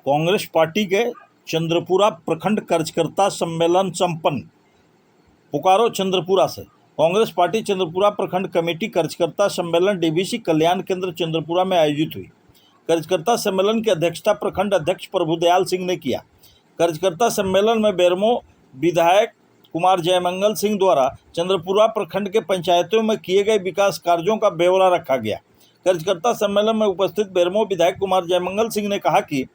Congress party के चंद्रपुरा प्रखंड कार्यकर्ता सम्मेलन संपन्न। बोकारो चंद्रपुरा से कांग्रेस पार्टी चंद्रपुरा प्रखंड कमेटी कार्यकर्ता सम्मेलन डीवीसी कल्याण केंद्र चंद्रपुरा में आयोजित हुई। कार्यकर्ता सम्मेलन की अध्यक्षता प्रखंड अध्यक्ष प्रभुदयाल सिंह ने किया। कार्यकर्ता सम्मेलन में बेरमो विधायक कुमार जयमंगल सिंह द्वारा चंद्रपुरा प्रखंड के पंचायतों में किए गए विकास कार्यों का ब्यौरा रखा गया। कार्यकर्ता सम्मेलन में उपस्थित बेरमो विधायक कुमार जयमंगल सिंह ने कहा कि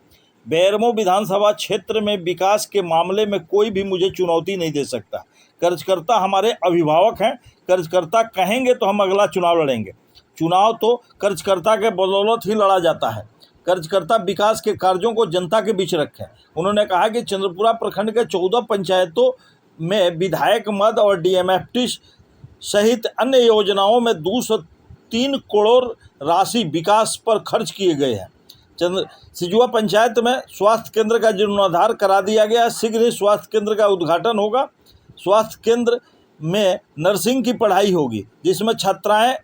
बेरमो विधानसभा क्षेत्र में विकास के मामले में कोई भी मुझे चुनौती नहीं दे सकता। कार्यकर्ता हमारे अभिभावक हैं। कार्यकर्ता कहेंगे तो हम अगला चुनाव लड़ेंगे। चुनाव तो कार्यकर्ता के बदौलत ही लड़ा जाता है। कार्यकर्ता विकास के कार्यों को जनता के बीच रखें। उन्होंने कहा कि चंद्रपुरा प्रखंड के 14 पंचायतों में विधायक मद और डीएमएफटी सहित अन्य योजनाओं में 203 करोड़ राशि विकास पर खर्च किए गए हैं। सिजुआ पंचायत में स्वास्थ्य केंद्र का जीर्णोद्धार करा दिया गया। शीघ्र ही स्वास्थ्य केंद्र का उद्घाटन होगा। स्वास्थ्य केंद्र में नर्सिंग की पढ़ाई होगी, जिसमें छात्राएं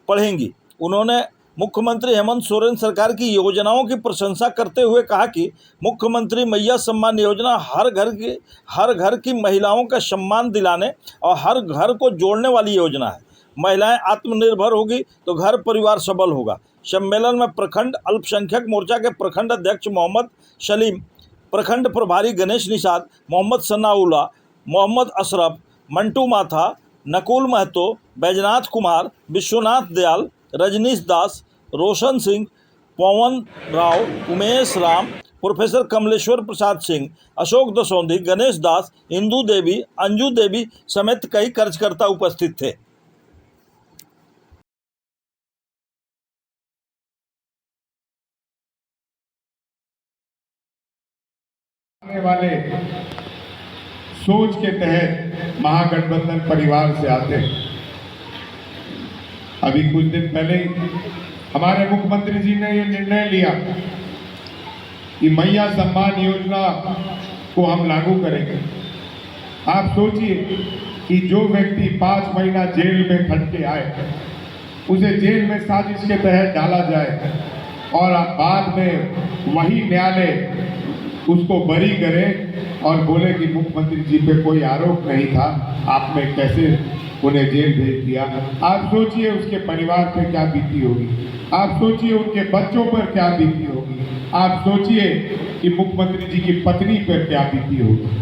पढ़ेंगी। उन्होंने मुख्यमंत्री हेमंत सोरेन सरकार की योजनाओं की प्रशंसा करते हुए कहा कि मुख्यमंत्री मैया सम्मान योजना हर घर की महिलाओं का सम्मान दिलाने और हर घर को जोड़ने वाली योजना है। महिलाएं आत्मनिर्भर होगी तो घर परिवार सबल होगा। सम्मेलन में प्रखंड अल्पसंख्यक मोर्चा के प्रखंड अध्यक्ष मोहम्मद सलीम, प्रखंड प्रभारी गणेश निषाद, मोहम्मद सनाउल्ला, मोहम्मद अशरफ, मंटू माथा, नकुल महतो, बैजनाथ कुमार, विश्वनाथ दयाल, रजनीश दास, रोशन सिंह, पवन राव, उमेश राम, प्रोफेसर कमलेश्वर प्रसाद सिंह, अशोक दसौंधी, गणेश दास, इंदू देवी, अंजू देवी समेत कई कार्यकर्ता उपस्थित थे। आने वाले सोच के तहत महागठबंधन परिवार से आते हैं। अभी कुछ दिन पहले हमारे मुख्यमंत्री जी ने ये निर्णय लिया कि मैया सम्मान योजना को हम लागू करेंगे। आप सोचिए कि जो व्यक्ति 5 महीना जेल में खट के आए, उसे जेल में साजिश के तहत डाला जाए और बाद में वही न्यायालय उसको बरी करे और बोले कि मुख्यमंत्री जी पे कोई आरोप नहीं था, आपने कैसे उन्हें जेल भेज दिया। आप सोचिए उसके परिवार पे क्या बीती होगी। आप सोचिए उनके बच्चों पर क्या बीती होगी। आप सोचिए कि मुख्यमंत्री जी की पत्नी पर क्या बीती होगी।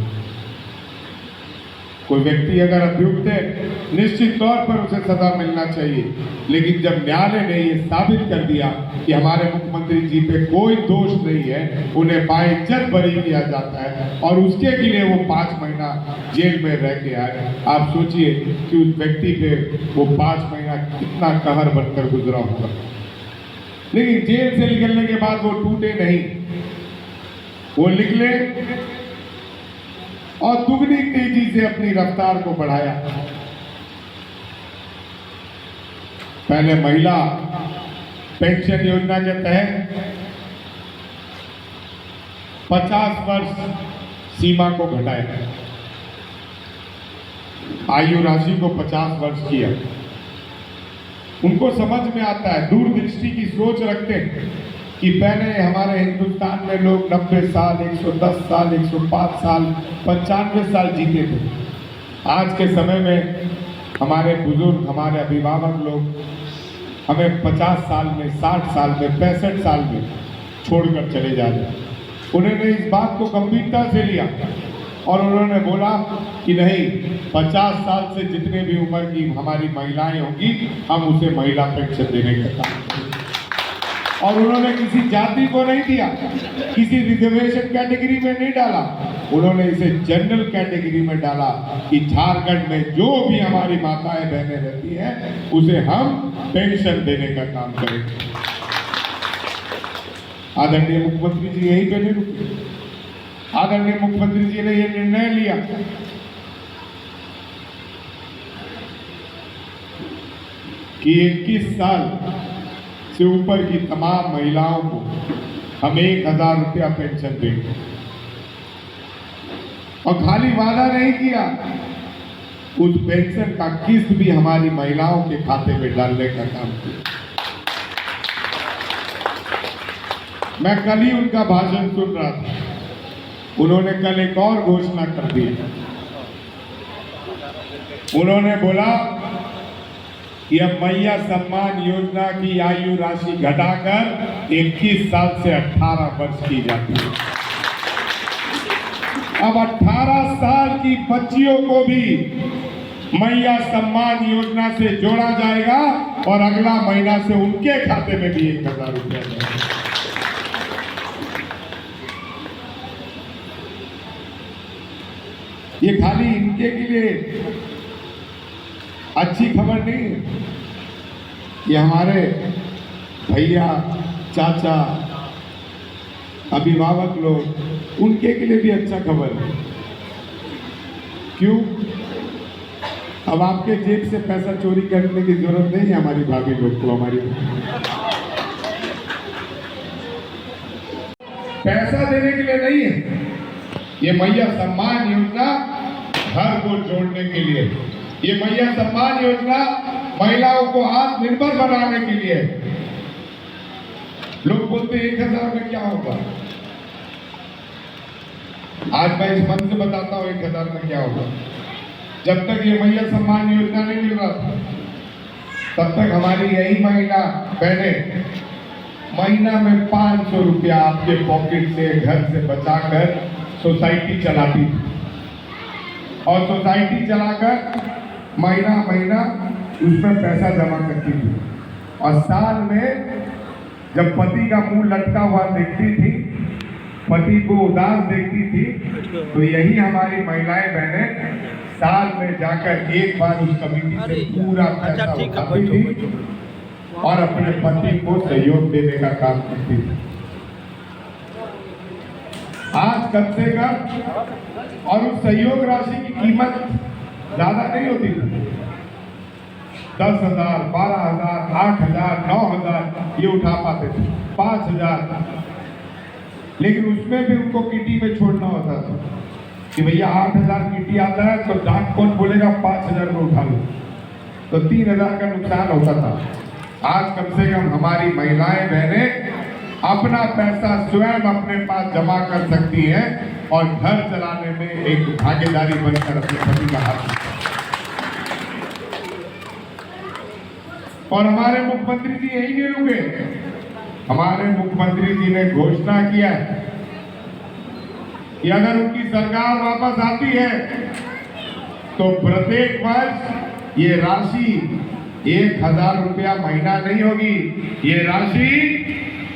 कोई व्यक्ति अगर अभियुक्त है, निश्चित तौर पर उसे सजा मिलना चाहिए, लेकिन जब न्यायालय ने ये साबित कर दिया कि हमारे मुख्यमंत्री जी पे कोई दोष नहीं है, उन्हें बाइज्जत बरी किया जाता है और उसके लिए वो 5 महीना जेल में रह के आए। आप सोचिए कि उस व्यक्ति पे वो 5 महीना कितना कहर बनकर गुजरा होगा। लेकिन जेल से निकलने के बाद वो टूटे नहीं, वो निकले और दुगनी तेजी से अपनी रफ्तार को बढ़ाया। पहले महिला पेंशन योजना के तहत 50 वर्ष सीमा को घटाया, आयु राशि को 50 वर्ष किया। उनको समझ में आता है, दूरदृष्टि की सोच रखते हैं कि पहले हमारे हिंदुस्तान में लोग 90 साल, 110 साल, 105 साल, 95 साल जीते थे। आज के समय में हमारे बुजुर्ग, हमारे अभिभावक लोग हमें 50 साल में, 60 साल में, 65 साल में छोड़कर चले जा रहे हैं। उन्होंने इस बात को गंभीरता से लिया और उन्होंने बोला कि नहीं, 50 साल से जितने भी उम्र की हमारी महिलाएं होंगी, हम उसे महिला पेंशन देने का काम करेंगे। और उन्होंने किसी जाति को नहीं दिया, किसी रिजर्वेशन कैटेगरी में नहीं डाला, उन्होंने इसे जनरल कैटेगरी में डाला कि झारखंड में जो भी हमारी माताएं बहनें रहती हैं, उसे हम पेंशन देने का काम करेंगे। आदरणीय मुख्यमंत्री जी यहीं पे नहीं रुके। आदरणीय मुख्यमंत्री जी ने यह निर्णय लिया कि 21 साल से ऊपर की तमाम महिलाओं को हम 1000 रुपया पेंशन देंगे। और खाली वादा नहीं किया, उस पेंशन का किस्त भी हमारी महिलाओं के खाते में डालने का काम किया। मैं कल ही उनका भाषण सुन रहा था। उन्होंने कल एक और घोषणा कर दी। उन्होंने बोला कि अब मैया सम्मान योजना की आयु राशि घटाकर 21 साल से 18 वर्ष की जाती है। अब 18 साल की बच्चियों को भी मैया सम्मान योजना से जोड़ा जाएगा और अगला महीना से उनके खाते में भी 1000 रुपया जाएगा। ये खाली इनके के लिए अच्छी खबर नहीं है, ये हमारे भैया, चाचा, अभिभावक लोग, उनके के लिए भी अच्छा खबर है। क्यों? अब आपके जेब से पैसा चोरी करने की जरूरत नहीं है हमारी भाभी लोग को। हमारी पैसा देने के लिए नहीं है, ये मैया सम्मान योजना घर को जोड़ने के लिए, ये मैया सम्मान योजना महिलाओं को आत्मनिर्भर बनाने के लिए। लोग बोलते 1000 में क्या होगा। आज मैं इस मन से बताता हूं 1000 में क्या होगा। जब तक ये मैया सम्मान योजना नहीं मिल रहा था, तब तक हमारी यही महिला बहनें महीना में 500 रुपया आपके पॉकेट से, घर से बचाकर सोसाइटी चलाती थी। और सोसाइटी चलाकर महीना महीना उसमें पैसा जमा करती थी। और साल में जब पति का मुंह लटका हुआ देखती थी, पति को उदास देखती थी, तो यही हमारी महिलाएं बहनें साल में जाकर एक बार उस कमेटी से पूरा पैसा उठाती थी और अपने पति को सहयोग देने का काम करती थी। आज कम से कम, और उस सहयोग राशि की कीमत ज्यादा नहीं होती थी। 10,000, 12,000, 8,000, 9,000 ये उठा पाते थे, 5,000। लेकिन उसमें भी उनको किटी में छोड़ना होता था कि भैया 8,000 किटी आता है तो डाक कौन बोलेगा 5,000 में उठा लो, तो 3,000 का नुकसान होता था। आज कम से कम हमारी महिलाएं बहनें अपना पैसा स्वयं अपने पास जमा कर सकती हैं और घर चलाने में एक भागीदारी बनकर अपने पति का हाथ। और हमारे मुख्यमंत्री जी यही नहीं रुके। हमारे मुख्यमंत्री जी ने घोषणा किया कि अगर उनकी सरकार वापस आती है तो प्रत्येक वर्ष ये राशि 1,000 रुपया महीना नहीं होगी, ये राशि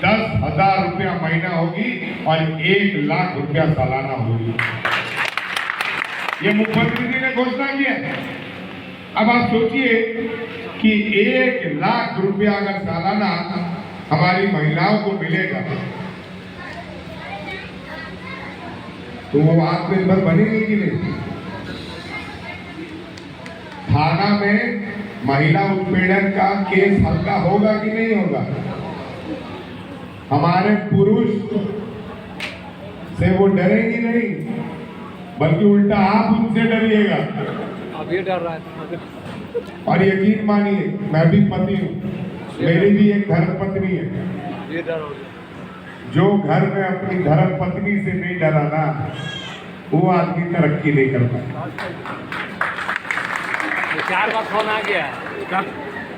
10,000 रुपया महीना होगी और 1,00,000 रुपया सालाना होगी। ये मुख्यमंत्री जी ने घोषणा की है। अब आप सोचिए कि 1,00,000 रुपया अगर सालाना हमारी महिलाओं को मिलेगा तो वो आत्मनिर्भर बनेगी कि नहीं। थाना में महिला उत्पीड़न का केस हल्का होगा कि नहीं होगा। हमारे पुरुष से वो डरेंगी नहीं, बल्कि उल्टा आप उनसे डरिएगा। अब ये डर रहा है। और यकीन मानिए, मैं भी पति हूँ, मेरी भी एक धर्म पत्नी है। ये डर हो गया। जो घर में अपनी धर्म पत्नी से नहीं डरा ना, वो आदमी तरक्की नहीं कर पाता। 4 बार फोन आ गया,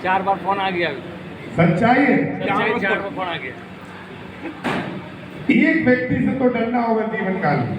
4 बार फोन आ गया। सच्चाई है। 4 बार फोन आ गया। एक व्यक्ति से तो डरना होगा जीवन काल में।